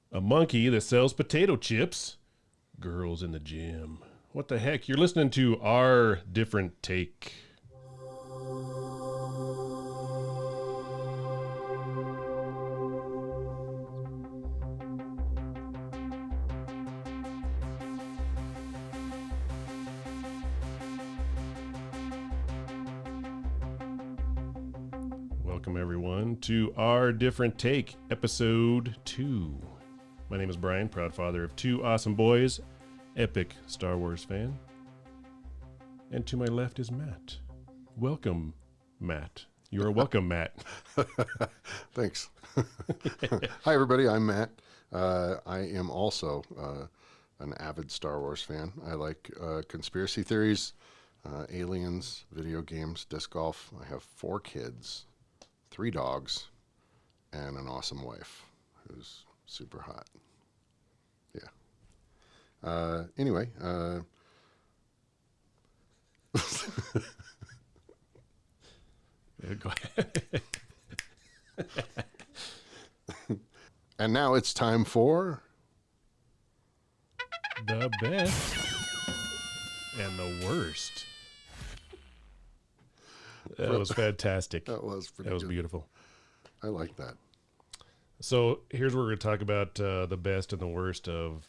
A monkey that sells potato chips. Girls in the gym. What the heck? You're listening to Our Different Take. Welcome, everyone, to Our Different Take, Episode 2. My name is Brian, proud father of two awesome boys, epic Star Wars fan. And to my left is Matt. Welcome, Matt. You are welcome, Matt. Thanks. Hi, everybody. I'm Matt. I am also an avid Star Wars fan. I like conspiracy theories, aliens, video games, disc golf. I have 4 kids, 3 dogs, and an awesome wife who's super hot. Yeah. Anyway. Yeah, go ahead. And now it's time for The best and the worst. That was fantastic. That was pretty That was good. beautiful. I like that. So here's where we're going to talk about the best and the worst of.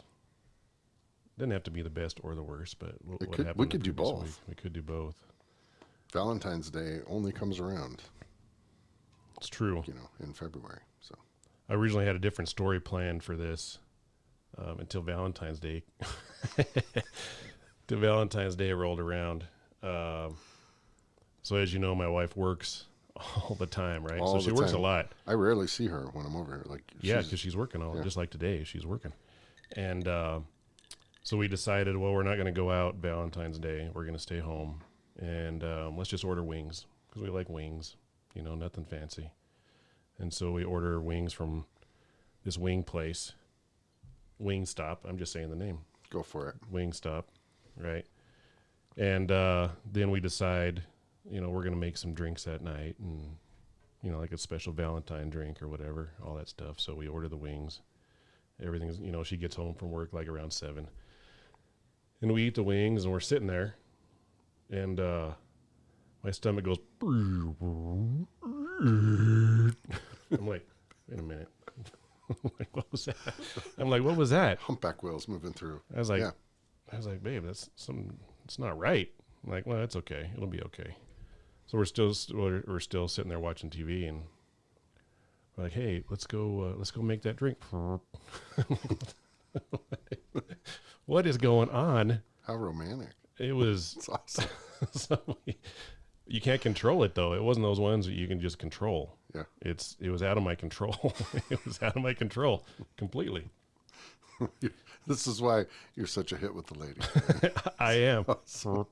Doesn't have to be the best or the worst, but what happened. We could the do previous both. week. We could do both. Valentine's Day only comes around, It's true. in February. So I originally had a different story planned for this until Valentine's Day. Till Valentine's Day rolled around. So as you know, my wife works all the time, right? All so she the works time. a lot. I rarely see her when I'm over here. Yeah, because she's working yeah. just like today. She's working. And so we decided, well, we're not going to go out Valentine's Day. We're going to stay home. And let's just order wings because we like wings, nothing fancy. And so we order wings from this wing place, Wingstop. I'm just saying the name. Go for it. Wingstop, right? And then we decide, we're going to make some drinks that night and, like a special Valentine drink or whatever, all that stuff. So we order the wings. Everything's, she gets home from work like around 7. And we eat the wings and we're sitting there. And my stomach goes. I'm like, wait a minute. I'm like, what was that? I'm like, what was that? Humpback whales moving through. I was like, yeah. Babe, it's not right. I'm like, well, that's okay. It'll be okay. So we're still sitting there watching TV, and we're like, hey, let's go make that drink. What is going on? How romantic. It was. It's awesome. So you can't control it though. It wasn't those ones that you can just control. Yeah. It was out of my control. It was out of my control completely. This is why you're such a hit with the lady. I am. Awesome.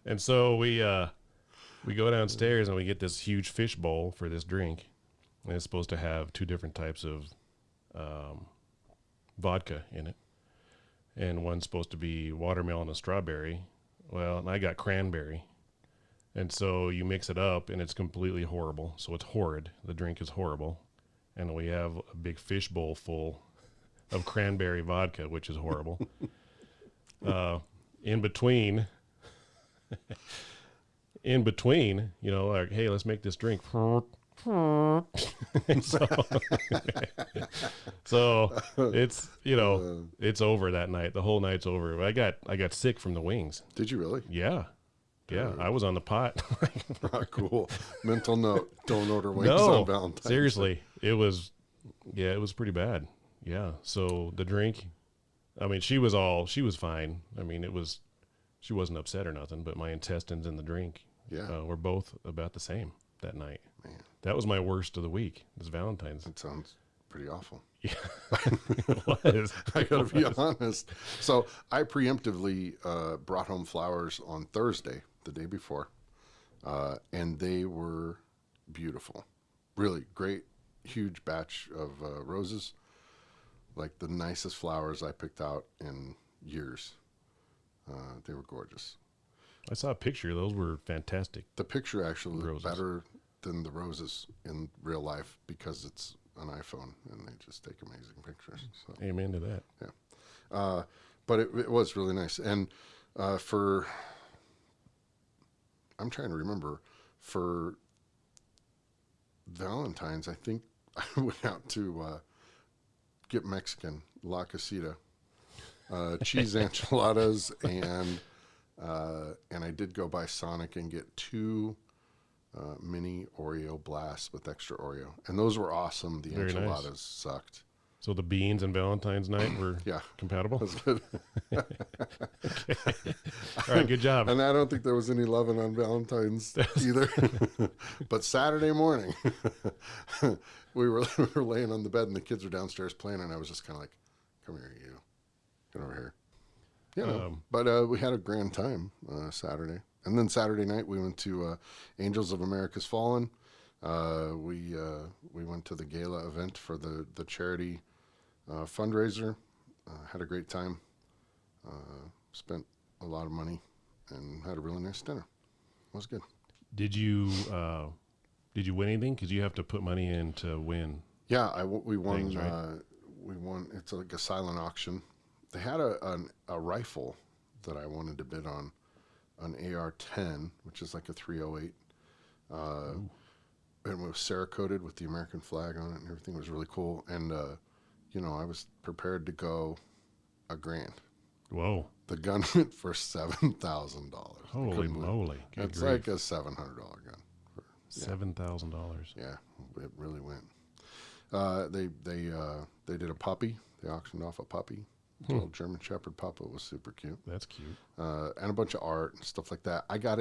And so we go downstairs and we get this huge fish bowl for this drink. And it's supposed to have 2 different types of vodka in it. And one's supposed to be watermelon and strawberry. Well, and I got cranberry. And so you mix it up and it's completely horrible. So it's horrid. The drink is horrible. And we have a big fish bowl full of cranberry vodka, which is horrible. In between, like, hey, let's make this drink. so it's, it's over that night. The whole night's over. I got sick from the wings. Did you really? Yeah. Yeah. I was on the pot. Cool. Mental note. Don't order wings No, on Valentine's. Seriously. It was pretty bad. Yeah. So the drink, I mean, she was fine. I mean, she wasn't upset or nothing, but my intestines and the drink were both about the same that night. Man. That was my worst of the week. This Valentine's. That sounds pretty awful. Yeah, it was. I gotta be honest. So I preemptively brought home flowers on Thursday, the day before, and they were beautiful. Really great, huge batch of roses. Like the nicest flowers I picked out in years. They were gorgeous. I saw a picture. Those were fantastic. The picture actually looked Roses. better than the roses in real life because it's an iPhone, and they just take amazing pictures. So Amen to that. but it was really nice. And I'm trying to remember, for Valentine's, I think I went out to get Mexican, La Casita, cheese enchiladas, and I did go by Sonic and get 2 mini Oreo blasts with extra Oreo, and those were awesome. The Very enchiladas nice. sucked. So the beans and Valentine's night were compatible? That's good. Okay. All right, good job. And I don't think there was any loving on Valentine's either. But Saturday morning, we were laying on the bed, and the kids were downstairs playing, and I was just kind of like, "Come here, you. Get over here." But we had a grand time Saturday. And then Saturday night, we went to Angels of America's Fallen. We went to the gala event for the charity fundraiser. Had a great time. Spent a lot of money and had a really nice dinner. It was good. Did you win anything? Because you have to put money in to win. Yeah, we won. Things, right? We won. It's like a silent auction. They had a rifle that I wanted to bid on, an AR-10, which is like a 308. And it was Cerakoted with the American flag on it, and everything was really cool. And I was prepared to go $1,000. Whoa! The gun went for $7,000. Holy moly! It's like a $700 gun. $7,000. Yeah, it really went. They did a puppy. They auctioned off a puppy. A little German Shepherd puppy. It was super cute. That's cute. And a bunch of art and stuff like that. I got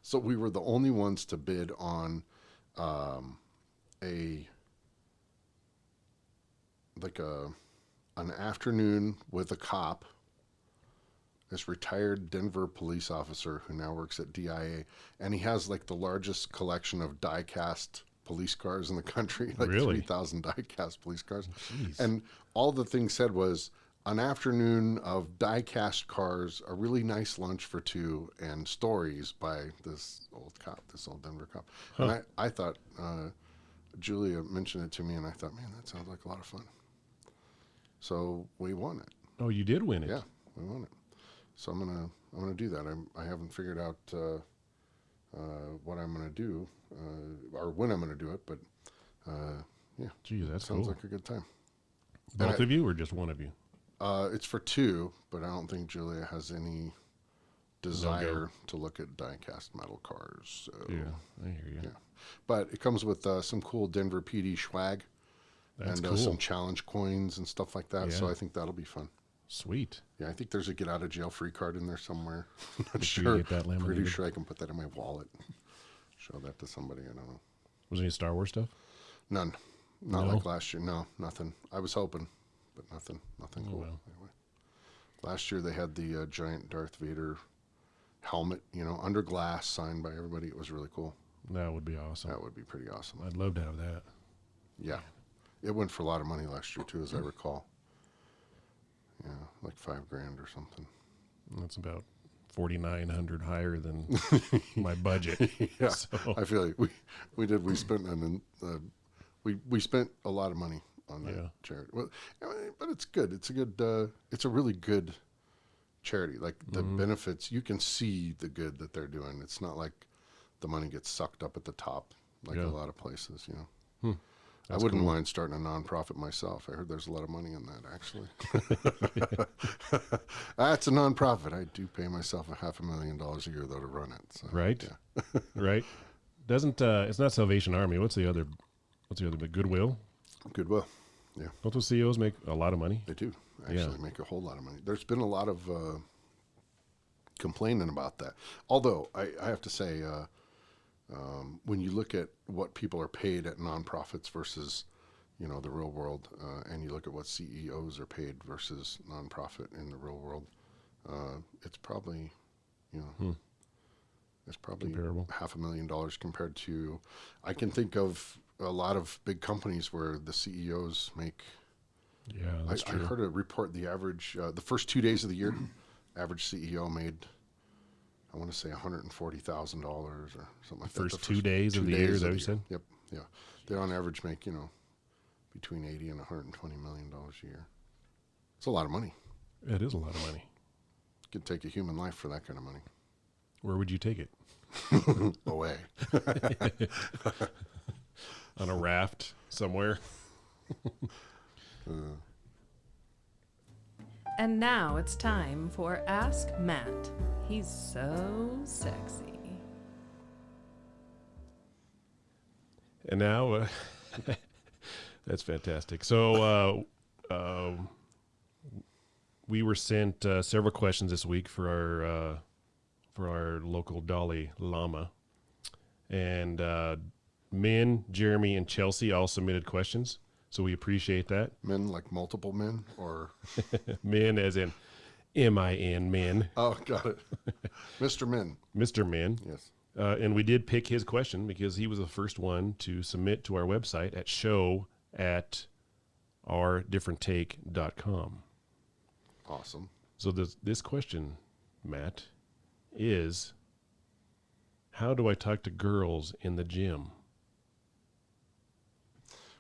so we were the only ones to bid on an afternoon with a cop, this retired Denver police officer who now works at DIA, and he has like the largest collection of die-cast police cars in the country, like Really? 3,000 die-cast police cars. Jeez. And all the thing said was, an afternoon of die-cast cars, a really nice lunch for 2, and stories by this old Denver cop. Huh. And I thought, Julia mentioned it to me, and I thought, man, that sounds like a lot of fun. So we won it. Oh, you did win it. Yeah, we won it. So I'm gonna do that. I haven't figured out what I'm gonna do or when I'm gonna do it, but yeah. Gee, that sounds cool. like a good time. Both of you or just one of you? It's for 2, but I don't think Julia has any desire to look at die-cast metal cars. So, Yeah, I hear you. Yeah. But it comes with some cool Denver PD swag. That's and cool. some challenge coins and stuff like that. Yeah. So I think that'll be fun. Sweet. Yeah, I think there's a get-out-of-jail-free card in there somewhere. I'm not Make sure sure. you get that Pretty laminated. sure I can put that in my wallet. Show that to somebody. I don't know. Was there any Star Wars stuff? None. Not No? like last year. No, nothing. I was hoping, but nothing. Nothing cool. Well. Anyway. Last year they had the giant Darth Vader helmet, under glass, signed by everybody. It was really cool. That would be awesome. That would be pretty awesome. I'd love to have that. Yeah. It went for a lot of money last year, too, as I recall. Yeah, like $5,000 or something. That's about 4,900 higher than my budget. Yeah, So, I feel like we spent we spent a lot of money on that charity. Well, but it's good. It's a really good charity. Like the benefits, you can see the good that they're doing. It's not like the money gets sucked up at the top like a lot of places. I wouldn't mind starting a nonprofit myself. I heard there's a lot of money in that, actually. That's a nonprofit. I do pay myself $500,000 a year, though, to run it. So, right? Yeah. Right? Doesn't it's not Salvation Army. What's the other bit? Goodwill? Goodwill. Yeah. Don't those CEOs make a lot of money? They do actually make a whole lot of money. There's been a lot of complaining about that. Although, I have to say, when you look at what people are paid at nonprofits versus, the real world, and you look at what CEOs are paid versus nonprofit in the real world, it's probably, it's probably Comparable. $500,000 compared to, I can think of a lot of big companies where the CEOs make. Yeah, that's I true. heard a report. The average, the first 2 days of the year, average CEO made, I want to say $140,000 or something like that. First 2 days of the year, is that what you said? Yep. Yeah. They on average make, between $80 and $120 million a year. It's a lot of money. It is a lot of money. You could take a human life for that kind of money. Where would you take it? Away. On a raft somewhere. And now it's time for Ask Matt. He's so sexy. And now, that's fantastic. So, we were sent several questions this week for our local Dalai Lama, and Min, Jeremy, and Chelsea all submitted questions. So we appreciate that. Men, like multiple men, or Min, as in M-I-N, Min. oh, got it. Mr. Min. Mr. Min. Yes. And we did pick his question because he was the first one to submit to our website at show@ourdifferenttake.com. Awesome. So this question, Matt, is how do I talk to girls in the gym?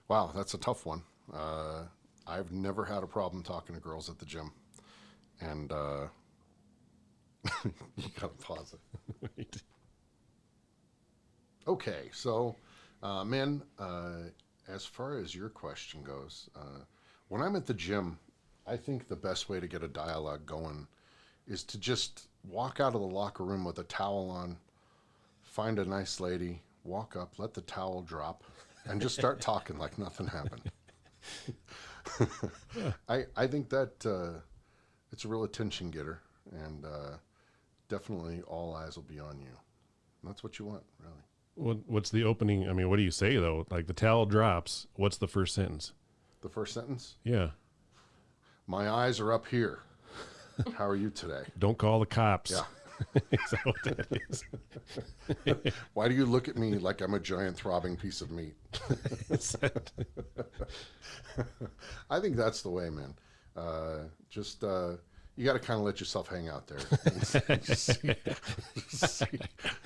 Wow, that's a tough one. I've never had a problem talking to girls at the gym. And you gotta pause it. Right. Okay, so, men, as far as your question goes, when I'm at the gym, I think the best way to get a dialogue going is to just walk out of the locker room with a towel on, find a nice lady, walk up, let the towel drop, and just start talking like nothing happened. I think that it's a real attention getter, and definitely all eyes will be on you. And that's what you want, really. What's the opening? I mean, what do you say, though? Like the towel drops. What's the first sentence? The first sentence? Yeah. My eyes are up here. How are you today? Don't call the cops. Yeah. Is that what that is? Why do you look at me like I'm a giant throbbing piece of meat? I think that's the way, man. You got to kind of let yourself hang out there.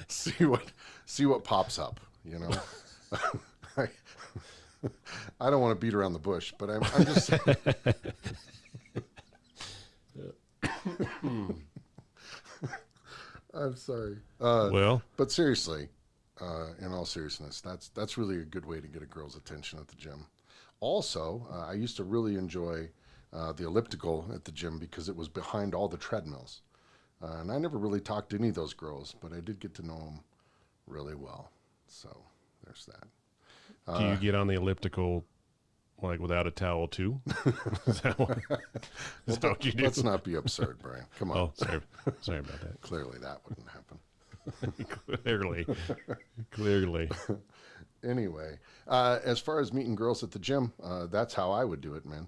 See what pops up, you know? I don't want to beat around the bush, but I'm just I'm sorry. But seriously, in all seriousness, that's really a good way to get a girl's attention at the gym. Also, I used to really enjoy the elliptical at the gym because it was behind all the treadmills. And I never really talked to any of those girls, but I did get to know them really well. So there's that. Do you get on the elliptical like without a towel too? Is that what you do? Let's not be absurd, Brian. Come on. Oh, sorry about that. Clearly that wouldn't happen. Clearly. Anyway, as far as meeting girls at the gym, that's how I would do it, man.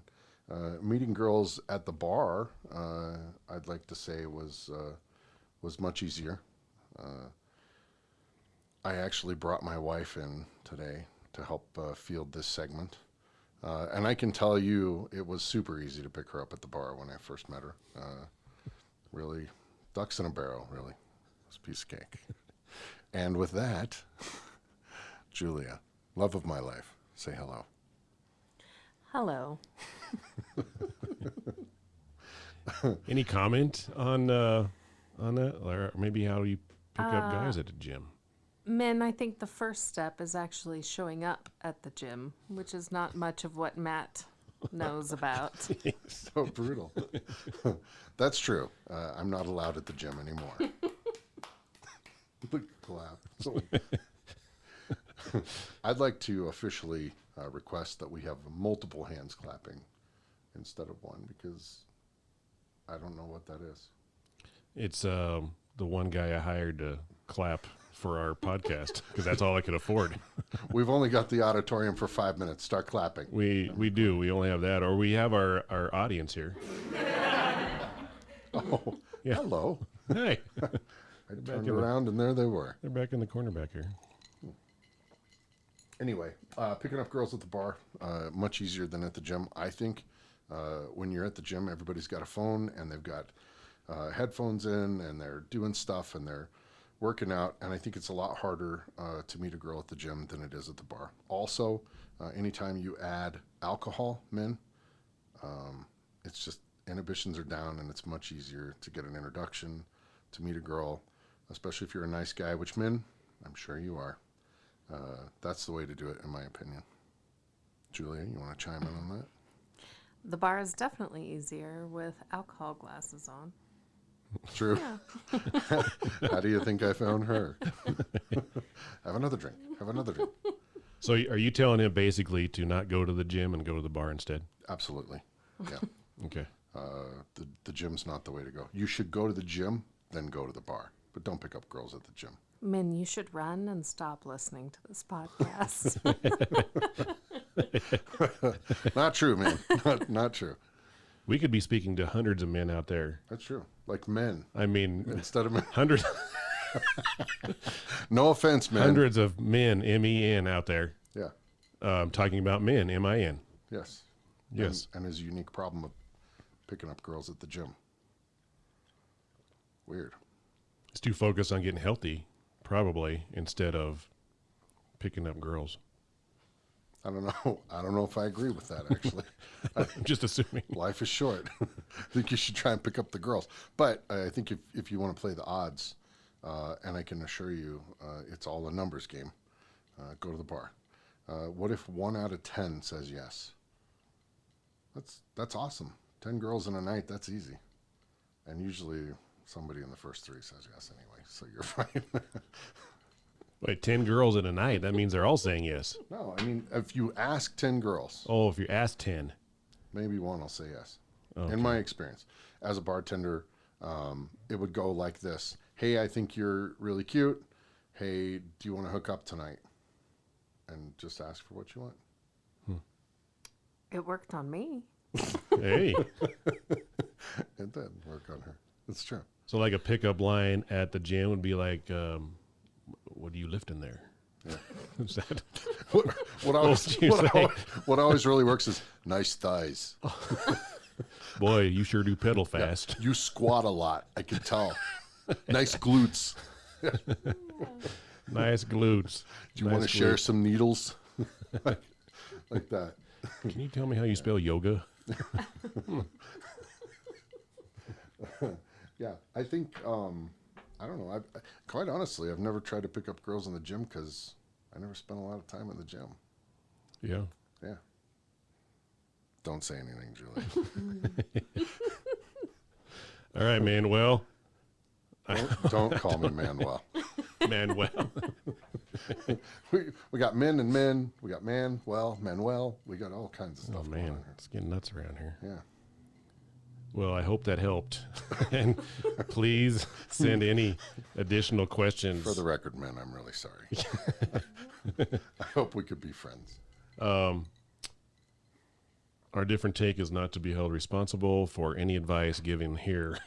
Meeting girls at the bar, I'd like to say was much easier. I actually brought my wife in today to help field this segment. And I can tell you it was super easy to pick her up at the bar when I first met her. Really, ducks in a barrel, really. It was a piece of cake. And with that, Julia, love of my life, say hello. Hello. Any comment on that? Or maybe how you pick up guys at the gym? Men, I think the first step is actually showing up at the gym, which is not much of what Matt knows about. So brutal. That's true. I'm not allowed at the gym anymore. The clap. So, I'd like to officially request that we have multiple hands clapping instead of one, because I don't know what that is. It's the one guy I hired to clap for our podcast because that's all I could afford. We've only got the auditorium for 5 minutes. Start clapping. We do. We only have that, or we have our audience here. Oh, Yeah. Hello. Hey, I turned around and there they were. they're back in the corner back here. Anyway, picking up girls at the bar, much easier than at the gym. I think when you're at the gym, everybody's got a phone and they've got headphones in and they're doing stuff and they're working out. And I think it's a lot harder to meet a girl at the gym than it is at the bar. Also, anytime you add alcohol, men, it's just inhibitions are down, and it's much easier to get an introduction, to meet a girl, especially if you're a nice guy, which men, I'm sure you are. That's the way to do it, in my opinion. Julia, you want to chime in on that? The bar is definitely easier with alcohol glasses on. True. Yeah. How do you think I found her? Have another drink. Have another drink. So are you telling him basically to not go to the gym and go to the bar instead? Absolutely. Yeah. Okay. The gym's not the way to go. You should go to the gym, then go to the bar. But don't pick up girls at the gym. Min, you should run and stop listening to this podcast. Not true, man. Not true. We could be speaking to hundreds of men out there. That's true. Like men. I mean, Instead of men. hundreds, No offense, man. hundreds of men, M-E-N, out there Yeah. talking about men, M-I-N. Yes. Yes. And his unique problem of picking up girls at the gym. Weird. It's too focused on getting healthy, probably, instead of picking up girls. I don't know. I don't know if I agree with that, actually. I'm just assuming. Life is short. I think you should try and pick up the girls. But I think if you want to play the odds, and I can assure you it's all a numbers game, go to the bar. What if 1 out of 10 says yes? That's awesome. 10 girls in a night, that's easy. And usually somebody in the first 3 says yes anyway, so you're fine. Wait, 10 girls in a night? That means they're all saying yes. No, I mean, if you ask 10 girls, Oh, if you ask 10. maybe 1 will say yes. Okay. In my experience, as a bartender, it would go like this. Hey, I think you're really cute. Hey, do you want to hook up tonight? And just ask for what you want. It worked on me. Hey. It did work on her. It's true. So like a pickup line at the gym would be like, what are you lifting there? Yeah. Is that What always, would you say? what always really works is nice thighs. boy, you sure do pedal fast. You squat a lot. I can tell. Nice glutes. Nice glutes. Do you want to share glutes. some needles? like that. Can you tell me how you spell yoga? Yeah, I think, I don't know. Quite honestly, I've never tried to pick up girls in the gym because I never spent a lot of time in the gym. Yeah. Yeah. Don't say anything, Julie. All right, Manuel. Don't call me Manuel. Manuel. We got men and men. We got Manuel. We got all kinds of stuff Oh, going man. on here. It's getting nuts around here. Yeah. Well, I hope that helped. And please send any additional questions. For the record, men, I'm really sorry. I hope we could be friends. Our different take is not to be held responsible for any advice given here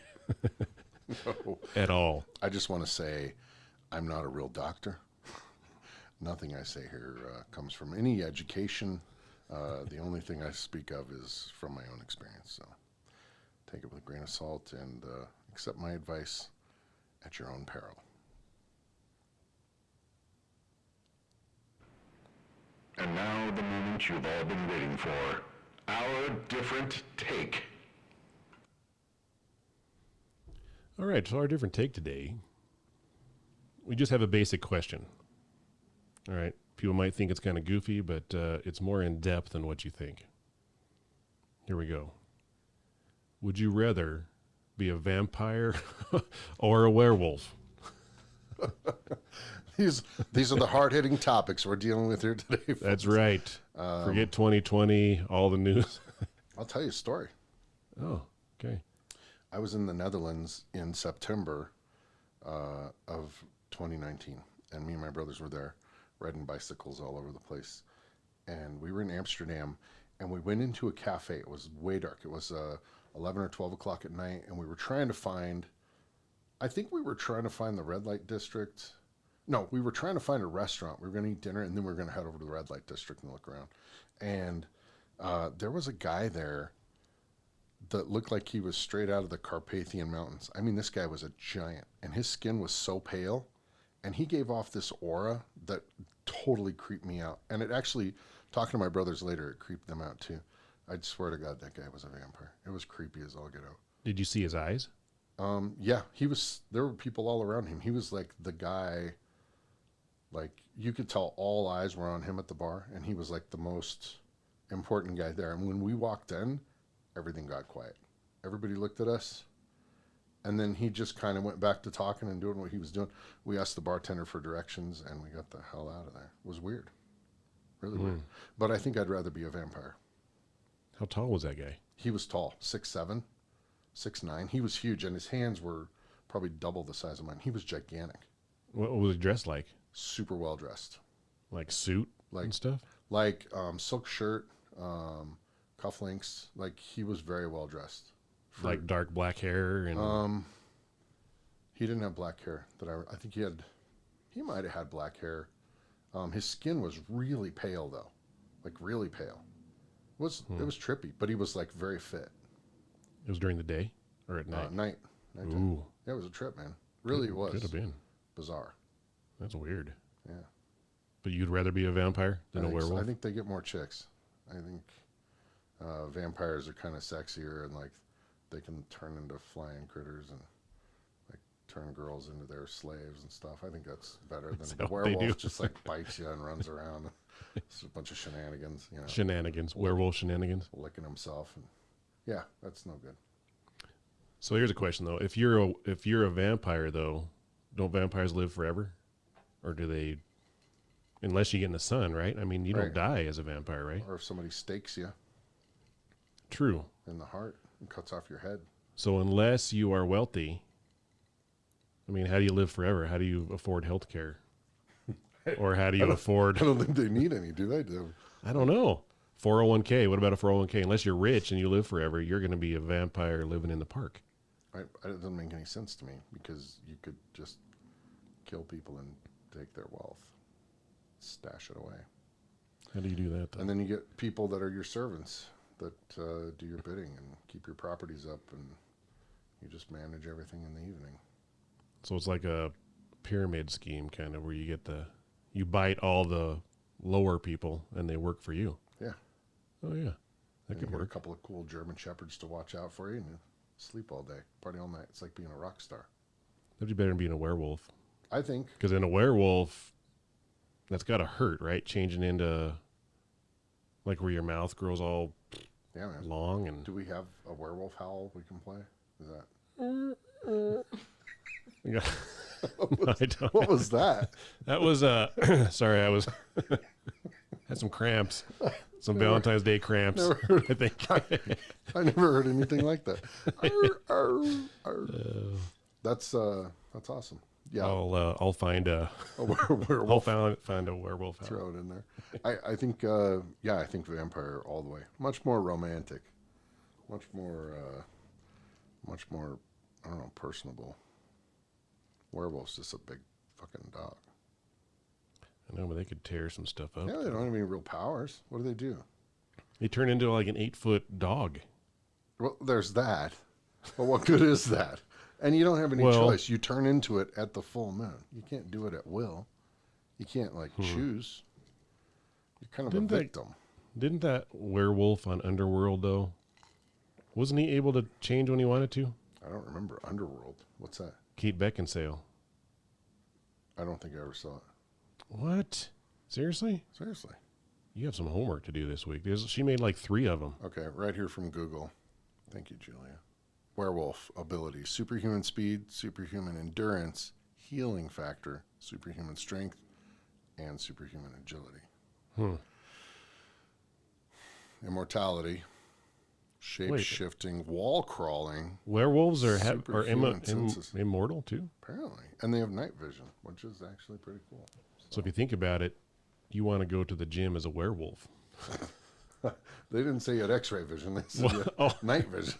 No. at all. I just want to say I'm not a real doctor. Nothing I say here comes from any education. The only thing I speak of is from my own experience. So take it with a grain of salt and accept my advice at your own peril. And now the moment you've all been waiting for. Our different take. All right, so our different take today, we just have a basic question. All right, people might think it's kind of goofy, but it's more in depth than what you think. Here we go. Would you rather be a vampire or a werewolf? These are the hard-hitting topics we're dealing with here today. Folks. That's right. Forget 2020, all the news. I'll tell you a story. Oh, okay. I was in the Netherlands in September of 2019, and me and my brothers were there riding bicycles all over the place. And we were in Amsterdam, and we went into a cafe. It was way dark. It was 11 or 12 o'clock at night, and we were trying to find, I think we were trying to find the red light district. No, we were trying to find a restaurant. We were going to eat dinner, and then we were going to head over to the red light district and look around. And there was a guy there that looked like he was straight out of the Carpathian Mountains. I mean, this guy was a giant, and his skin was so pale, and he gave off this aura that totally creeped me out. And it actually Talking to my brothers later, it creeped them out too. I'd swear to God that guy was a vampire. It was creepy as all get out. Did you see his eyes? Yeah, he was. There were people all around him. He was like the guy. Like you could tell, all eyes were on him at the bar, and he was like the most important guy there. And when we walked in, everything got quiet. Everybody looked at us, and then he just kind of went back to talking and doing what he was doing. We asked the bartender for directions, and we got the hell out of there. It was weird, really weird. But I think I'd rather be a vampire. How tall was that guy? He was tall, 6'7", 6'9". He was huge, and his hands were probably double the size of mine. He was gigantic. What was he dressed like? Super well dressed. Like suit and stuff? Like silk shirt, cufflinks. Like he was very well dressed. Like dark black hair and he didn't have black hair that I think he might have had black hair. His skin was really pale though. Like really pale. It was trippy, but he was like very fit. It was during the day or at night? Night. Ooh. Yeah, it was a trip, man. Really it was. Could have been. Bizarre. That's weird. Yeah. But you'd rather be a vampire than a werewolf? I think they get more chicks. I think vampires are kind of sexier and like they can turn into flying critters and like turn girls into their slaves and stuff. I think that's better than the werewolf just like bites you and runs around. It's a bunch of shenanigans, you know. Shenanigans, werewolf shenanigans. Licking himself, and yeah, that's no good. So here's a question though: if you're a vampire though, don't vampires live forever, or do they? Unless you get in the sun, right? I mean, you don't die as a vampire, right? Or if somebody stakes you. True. In the heart and cuts off your head. So unless you are wealthy, I mean, how do you live forever? How do you afford health care? Or how do you afford... I don't think they need any, do they? I don't know. 401k. What about a 401k? Unless you're rich and you live forever, you're going to be a vampire living in the park. Right. It doesn't make any sense to me because you could just kill people and take their wealth. Stash it away. How do you do that, though? And then you get people that are your servants that do your bidding and keep your properties up, and you just manage everything in the evening. So it's like a pyramid scheme, kind of, where you bite all the lower people and they work for you. Yeah. Oh yeah, that and could you work. Get a couple of cool German shepherds to watch out for you, and you sleep all day, party all night. It's like being a rock star. That'd be better than being a werewolf. I think. Because in a werewolf, that's got to hurt, right? Changing into like where your mouth grows all long. And do we have a werewolf howl we can play? Is Mm-mm. Yeah. No, I don't. What was that? That was sorry, I was had some cramps, some Valentine's Day cramps. I think I never heard anything like that. That's awesome. Yeah, I'll find a werewolf. I'll find a werewolf. Throw it in there. I think I think vampire all the way. Much more romantic, much more I don't know, personable. Werewolf's just a big fucking dog. I know, but they could tear some stuff up. Yeah, they don't have any real powers. What do? They turn into like an 8-foot dog. Well, there's that. But what good is that? And you don't have any choice. You turn into it at the full moon. You can't do it at will. You can't choose. You're kind of a victim. Didn't that werewolf on Underworld though? Wasn't he able to change when he wanted to? I don't remember Underworld. What's that? Kate Beckinsale. I don't think I ever saw it. What? Seriously? Seriously. You have some homework to do this week. She made like 3 of them. Okay, right here from Google. Thank you, Julia. Werewolf abilities: superhuman speed, superhuman endurance, healing factor, superhuman strength, and superhuman agility. Immortality, shape-shifting, wall crawling. Werewolves are immortal too? Apparently. And they have night vision, which is actually pretty cool. So if you think about it, you want to go to the gym as a werewolf. They didn't say you had x-ray vision. They said you had night vision.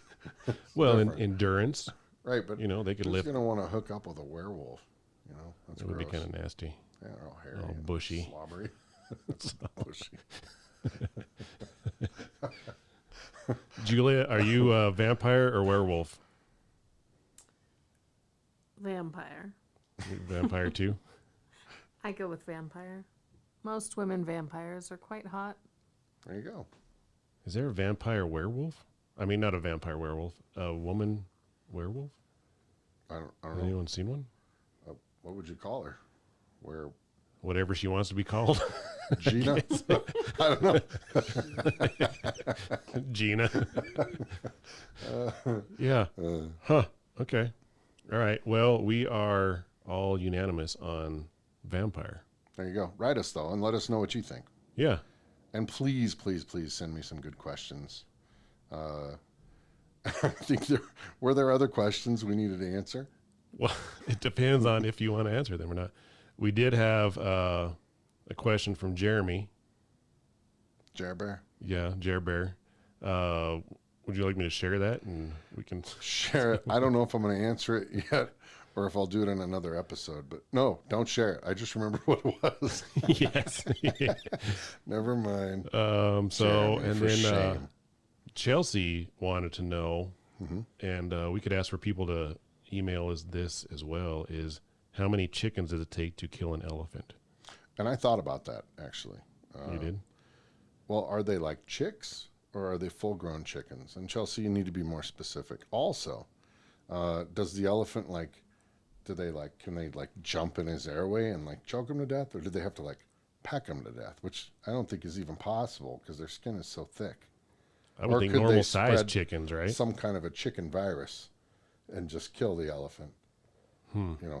Well, endurance. Right, but they could lift. Who's going to want to hook up with a werewolf? That's It would be kind of nasty. Yeah, they're all hairy. All bushy. Slobbery. Bushy. Julia, are you a vampire or werewolf? Vampire. Vampire too? I go with vampire. Most women vampires are quite hot. There you go. Is there a vampire werewolf? I mean, not a vampire werewolf. A woman werewolf? I don't Has know. anyone seen one? What would you call her? Where Whatever she wants to be called. Gina? I don't know. Gina. Yeah. Huh. Okay. All right. Well, we are all unanimous on vampire. There you go. Write us though, and let us know what you think. Yeah. And please, please, please send me some good questions. I think were there other questions we needed to answer? Well, it depends on if you want to answer them or not. We did have a question from Jeremy. Jer Bear? Yeah, Jer Bear. Would you like me to share that and we can Share it. I don't know if I'm going to answer it yet or if I'll do it in another episode. But no, don't share it. I just remember what it was. Yes. Never mind. So Jeremy, and for then shame. Chelsea wanted to know, and we could ask for people to email us this as well, is how many chickens does it take to kill an elephant? And I thought about that, actually. You did? Well, are they like chicks or are they full-grown chickens? And Chelsea, you need to be more specific. Also, does the elephant can they jump in his airway and choke him to death, or do they have to peck him to death? Which I don't think is even possible because their skin is so thick. I would Or think could they normal size spread chickens, right? Some kind of a chicken virus and just kill the elephant.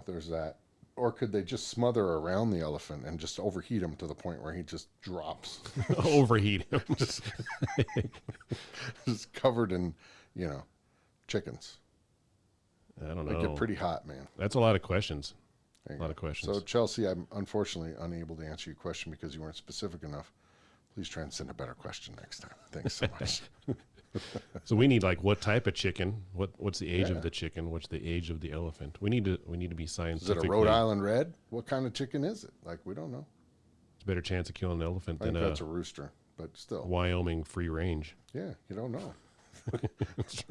There's that. Or could they just smother around the elephant and just overheat him to the point where he just drops? Overheat him. Just covered in, chickens. I don't They know. get pretty hot, man. That's a lot of questions. There A you lot go. of questions. So, Chelsea, I'm unfortunately unable to answer your question because you weren't specific enough. Please try and send a better question next time. Thanks so much. So we need what type of chicken? What's the age Yeah. of the chicken? What's the age of the elephant? We need to be Is it scientific. a Rhode Island Red? What kind of chicken is it? We don't know. It's a better chance of killing an elephant I than think a that's a rooster, but still. Wyoming free range. Yeah, you don't know. Does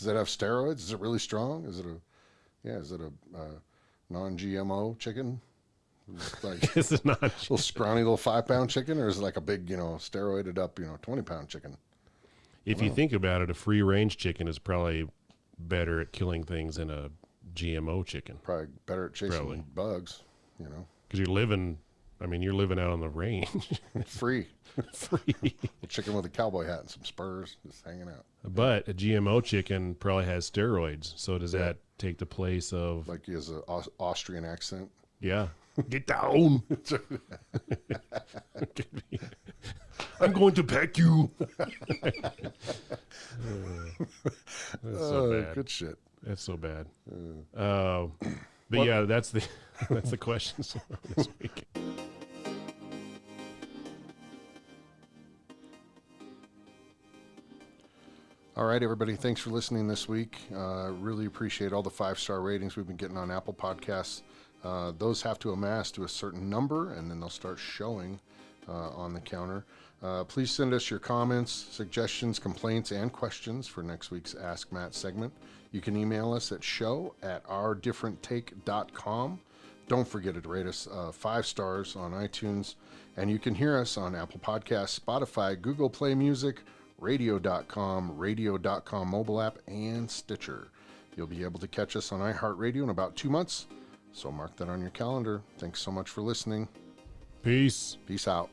it have steroids? Is it really strong? Is it a non-GMO chicken? This is not. Little scrawny little 5-pound chicken, or is it a big, steroided up, 20-pound chicken? If you think about it, a free range chicken is probably better at killing things than a GMO chicken Probably better at chasing Probably. bugs, because you're living out on the range, free. free. A chicken with a cowboy hat and some spurs, just hanging out. But a GMO chicken probably has steroids. So does that take the place of? He has an Austrian accent. Yeah. Get down. I'm going to peck you. That's so bad. Good shit. That's so bad. But yeah, that's the questions for this week. All right, everybody. Thanks for listening this week. Really appreciate all the 5-star ratings we've been getting on Apple Podcasts. Those have to amass to a certain number, and then they'll start showing on the counter. Please send us your comments, suggestions, complaints, and questions for next week's Ask Matt segment. You can email us at show@ourdifferenttake.com. Don't forget to rate us 5 stars on iTunes, and you can hear us on Apple Podcasts, Spotify, Google Play Music, radio.com, radio.com mobile app, and Stitcher. You'll be able to catch us on iHeartRadio in about 2 months, so mark that on your calendar. Thanks so much for listening. Peace. Peace out.